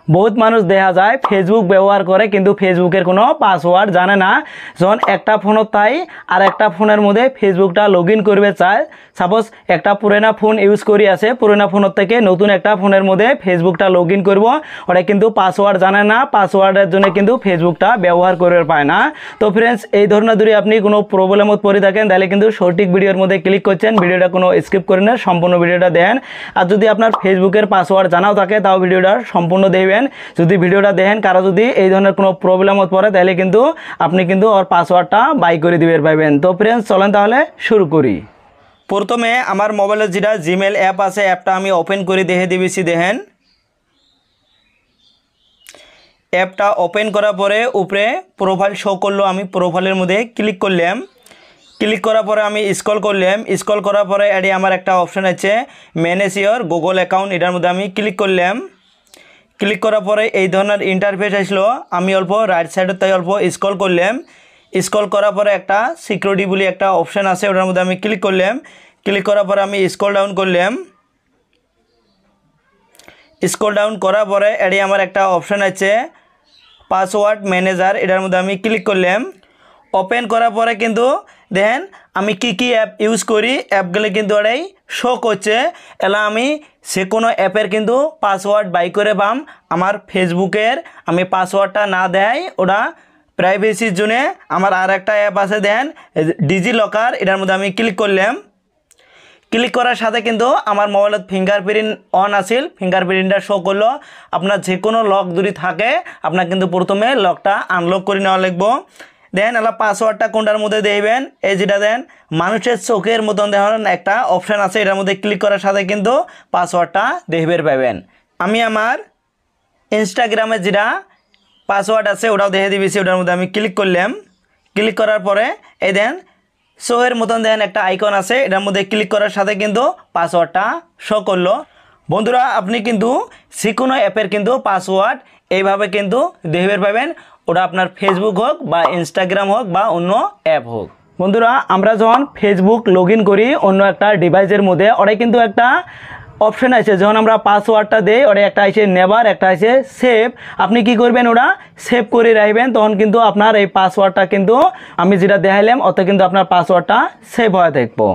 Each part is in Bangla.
বহুত মানুষ দেখা যায় ফেসবুক ব্যবহার করে কিন্তু ফেসবুকের কোনো পাসওয়ার্ড জানে না। যখন একটা ফোনত তাই আর একটা ফোনের মধ্যে ফেসবুকটা লগ ইন করবে চায়, সাপোজ একটা পুরানা ফোন ইউজ করি আছে, পুরানা ফোনের থেকে নতুন একটা ফোনের মধ্যে ফেসবুকটা লগ ইন করবো, ওটা কিন্তু পাসওয়ার্ড জানে না, পাসওয়ার্ডের জন্য কিন্তু ফেসবুকটা ব্যবহার করতে পায় না। তো ফ্রেন্ডস, এই ধরনের যদি আপনি কোনো প্রবলেমত পড়ে থাকেন তাহলে কিন্তু সঠিক ভিডিওর মধ্যে ক্লিক করছেন, ভিডিওটা কোনো স্কিপ করে না, সম্পূর্ণ ভিডিওটা দেখেন। আর যদি আপনার ফেসবুকের পাসওয়ার্ড জানাও থাকে তাও ভিডিওটা সম্পূর্ণ দেখবেন। যদি ভিডিওটা দেখেন কারো যদি এই ধরনের কোনো প্রবলেমত পড়ে তাহলে কিন্তু আপনি কিন্তু ওর পাসওয়ার্ডটা বাই করে দিতে পারবেন। তো ফ্রেন্ডস, চলেন তাহলে শুরু করি। প্রথমে আমার মোবাইলের যেটা জিমেল অ্যাপ আছে, অ্যাপটা আমি ওপেন করে দেখে দিয়েছি। দেখেন, অ্যাপটা ওপেন করার পরে উপরে প্রোফাইল শো করলো, আমি প্রোফাইলের মধ্যে ক্লিক করলাম। ক্লিক করার পরে আমি স্ক্রল করলাম, স্ক্রল করার পরে এটি আমার একটা অপশান আছে ম্যানেজ ইওর গুগল অ্যাকাউন্ট, এটার মধ্যে আমি ক্লিক করলাম। ক্লিক করার পরে এই ধরনের ইন্টারফেস আসলো। আমি অল্প রাইট সাইডের তাই অল্প স্ক্রল করলাম। স্ক্রল করার পরে একটা সিকিউরিটি বলে একটা অপশান আছে, ওটার মধ্যে আমি ক্লিক করলাম। ক্লিক করার পরে আমি স্ক্রল ডাউন করলাম। স্ক্রল ডাউন করার পরে এটি আমার একটা অপশান আছে পাসওয়ার্ড ম্যানেজার, এটার মধ্যে আমি ক্লিক করলাম। ওপেন করার পরে কিন্তু দেখেন আমি কি অ্যাপ ইউজ করি, অ্যাপগুলো কিন্তু এটাই শো করছে। এলা আমি সে কোনো অ্যাপের কিন্তু পাসওয়ার্ড বাই করে পাম। আমার ফেসবুকের আমি পাসওয়ার্ডটা না দেয়, ওটা প্রাইভেসির জন্য আমার আর একটা অ্যাপ আছে দেন ডিজি লকার, এটার মধ্যে আমি ক্লিক করলাম। ক্লিক করার সাথে কিন্তু আমার মোবাইলত ফিঙ্গারপ্রিন্ট অন আছিল, ফিঙ্গারপ্রিন্টটা শো করলো। আপনার যে কোনো লক যদি থাকে আপনার কিন্তু প্রথমে লকটা আনলক করে নেওয়া লাগবো। দেন এলা পাসওয়ার্ডটা কোনটার মধ্যে দেবেন, এই যেটা দেন মানুষের চোখের মতন দেখেন একটা অপশান আছে, এটার মধ্যে ক্লিক করার সাথে কিন্তু পাসওয়ার্ডটা দেখবেন পাবেন। আমি আমার ইনস্টাগ্রামের যেটা পাসওয়ার্ড আছে ওটাও দেখে দিয়েছি, ওটার মধ্যে আমি ক্লিক করলাম। ক্লিক করার পরে এই দেন শোয়ের মতন দেখেন একটা আইকন আছে, এটার মধ্যে ক্লিক করার সাথে কিন্তু পাসওয়ার্ডটা শো করলো। বন্ধুরা, আপনি কিন্তু যে কোনো অ্যাপের কিন্তু পাসওয়ার্ড এইভাবে কিন্তু দেখবেন পাবেন, ওটা আপনার ফেসবুক হোক বা ইনস্টাগ্রাম হোক বা অন্য অ্যাপ হোক। বন্ধুরা, আমরা যখন ফেসবুক লগ ইন করি অন্য একটা ডিভাইসের মধ্যে, ওটাই কিন্তু একটা অপশান আছে, যখন আমরা পাসওয়ার্ডটা দেই ওটা একটা আছে নেভার, একটা আছে সেভ। আপনি কি করবেন, ওটা সেভ করে রাখবেন, তখন কিন্তু আপনার এই পাসওয়ার্ডটা কিন্তু আমি যেটা দেখাইলাম ওতে কিন্তু আপনার পাসওয়ার্ডটা সেভ হয়ে থাকবো।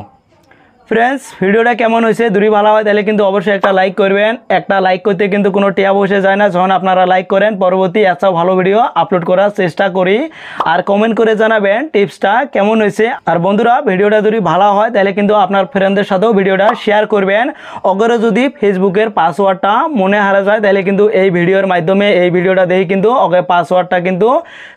ফ্রেন্ডস, ভিডিওটা কেমন হয়েছে যদি ভালো হয় তাহলে কিন্তু অবশ্যই একটা লাইক করবেন। একটা লাইক করতে কিন্তু কোনো টিয়া বসে যায় না, যখন আপনারা লাইক করেন পরবর্তী এত ভালো ভিডিও আপলোড করার চেষ্টা করি। আর কমেন্ট করে জানাবেন টিপসটা কেমন হয়েছে। আর বন্ধুরা, ভিডিওটা যদি ভালো হয় তাহলে কিন্তু আপনার ফ্রেন্ডদের সাথেও ভিডিওটা শেয়ার করবেন। অগরে যদি ফেসবুকের পাসওয়ার্ডটা মনে হারা যায় তাহলে কিন্তু এই ভিডিওর মাধ্যমে এই ভিডিওটা দেখে কিন্তু ওকে পাসওয়ার্ডটা কিন্তু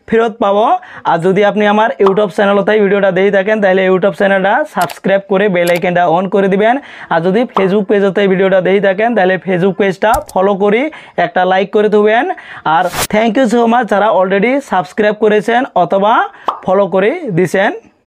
ফেরত পাবো। আর যদি আপনি আমার ইউটিউব চ্যানেলতে ভিডিওটা দেখে থাকেন তাহলে ইউটিউব চ্যানেলটা সাবস্ক্রাইব করে বেল আইকনটা অন করে দিবেন। আর যদি ফেসবুক পেজতে ভিডিওটা দেখে থাকেন তাহলে ফেসবুক পেজটা ফলো করি একটা লাইক করে দেবেন। আর থ্যাংক ইউ সো মাচ যারা অলরেডি সাবস্ক্রাইব করেছেন অথবা ফলো করে দিয়েছেন।